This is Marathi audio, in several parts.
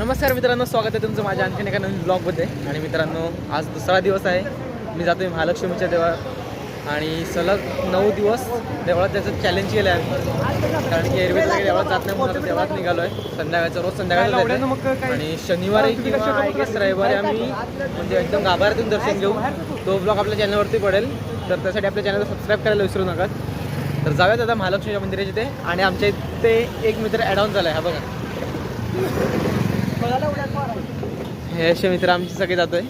नमस्कार मित्रांनो, स्वागत आहे तुमचं माझ्या आणखीन एका नवीन ब्लॉगमध्ये. आणि मित्रांनो, आज दुसरा दिवस आहे. मी जातो आहे महालक्ष्मीच्या देवळात आणि सलग 9 दिवस देवळात त्याचं चॅलेंज केलं आहे. कारण की एरवी देवळात जात नाही म्हणून देवळात निघालो आहे. संध्याकाळचं रोज संध्याकाळचं आणि शनिवारी किंवा आय गेस रविवारी आम्ही म्हणजे एकदम गाभाऱ्यातून दर्शन घेऊ. तो ब्लॉग आपल्या चॅनलवरती पडेल, तर त्यासाठी आपल्या चॅनलला सबस्क्राईब करायला विसरू नका. तर जाऊयात आता महालक्ष्मीच्या मंदिराच्या इथे. आणि आमच्या इथे एक मित्र ॲड ऑन झाला आहे. हा बघा, हे असे मित्र आमचे सगळे जातोय.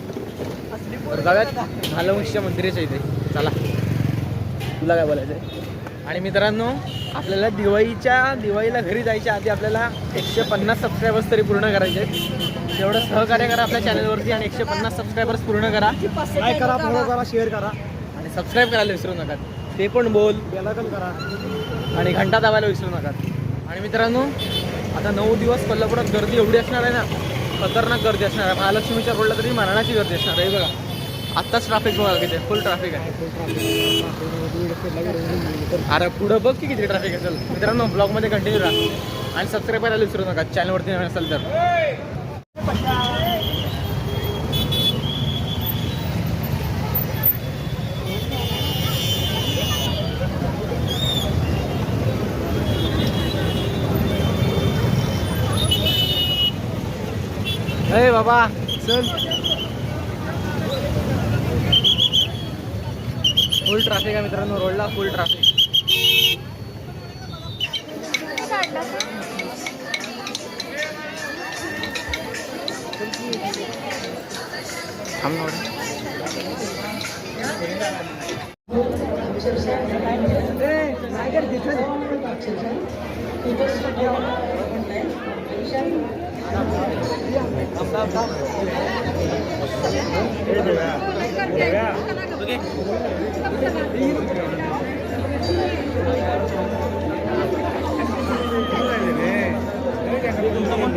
तर जाऊयात महालक्ष्मीच्या मंदिराच्या इथे. चला, तुला काय बोलायचं आहे? आणि मित्रांनो, आपल्याला दिवाळीला घरी जायच्या आधी आपल्याला 150 सबस्क्रायबर्स तरी पूर्ण करायचे आहेत. तेवढं सहकार्य करा आपल्या चॅनलवरती आणि 150 सबस्क्रायबर्स पूर्ण करा. लाईक करा, फॉलो करा, शेअर करा आणि सबस्क्राईब करायला विसरू नका. ते पण बोल, बेल आयकॉन करा आणि घंटा दाबायला विसरू नका. आणि मित्रांनो, आता 9 दिवस कोल्हापुरात गर्दी एवढी असणार आहे ना, खतरनाक गर्दी असणार आहे. महालक्ष्मीच्या रोडला तरी मरणाची गर्दी असणार आहे. बघा, आत्ताच ट्रॅफिक बघा किती फुल ट्रॅफिक आहे. अरे पुढं बघ की किती ट्रॅफिक असेल. मित्रांनो, ब्लॉगमध्ये कंटिन्यू राहा आणि सबस्क्राईब करायला विसरू नका चॅनलवरती नवीन असेल तर. हे बाबा चल, फुल ट्रॅफिक आहे मित्रांनो, रोडला फुल ट्रॅफिक.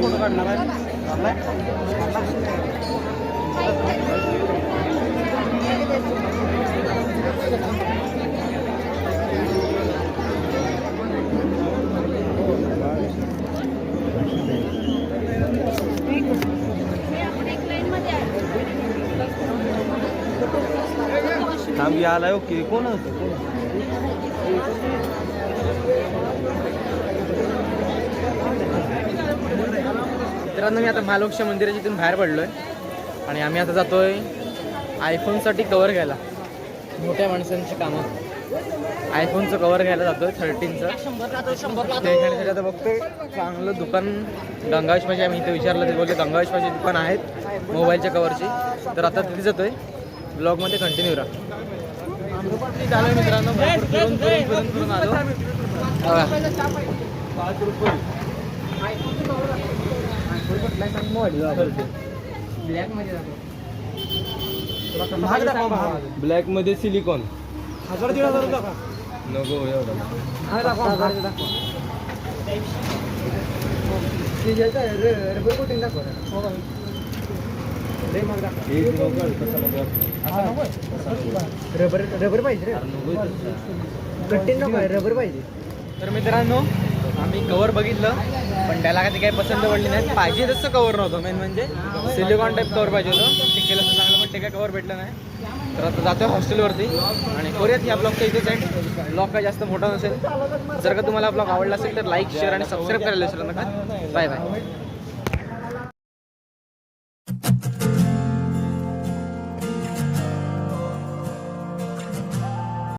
फोटो काढणार आहे. थांबी आलाय. ओके, कोण होतं? मित्रांनो, मी आता महालक्ष्मी मंदिराच्या इथून बाहेर पडलोय आणि आम्ही आता जातोय आयफोनसाठी कवर घ्यायला. मोठ्या माणसांची कामं, आयफोनचं कवर घ्यायला जातोय 13चं. ते घेण्यासाठी आता बघतोय चांगलं दुकान गंगावेशपाशी. आम्ही इथे विचारलं, ते बोलले गंगावेशपाशी दुकान आहेत मोबाईलच्या कवरची. तर आता तिथे जातोय. ब्लॉगमध्ये कंटिन्यू राहा. चालू मित्रांनो, फिरून आलो. ब्लॅक मध्ये सिलिकॉन 1000-1500 नको एवढं. रबर पाहिजे, रबर पाहिजे. तर मित्रांनो, आम्ही कवर बघितलं पण त्याला काही पसंत पडली नाही. पाहिजे तसं कवर नव्हतं. मेन म्हणजे सिलिकॉन टाईप कवर पाहिजे होतं. ते केलं असं चांगलं, पण ते काय कवर भेटलं नाही. तर आता जातोय हॉस्टेलवरती आणि करूयात ह्या ब्लॉगच्या इथेच आहे. ब्लॉग काय जास्त मोठा नसेल. जर का तुम्हाला ब्लॉग आवडला असेल तर लाईक, शेअर आणि सबस्क्राईब करायला विसरू नका. Bye bye.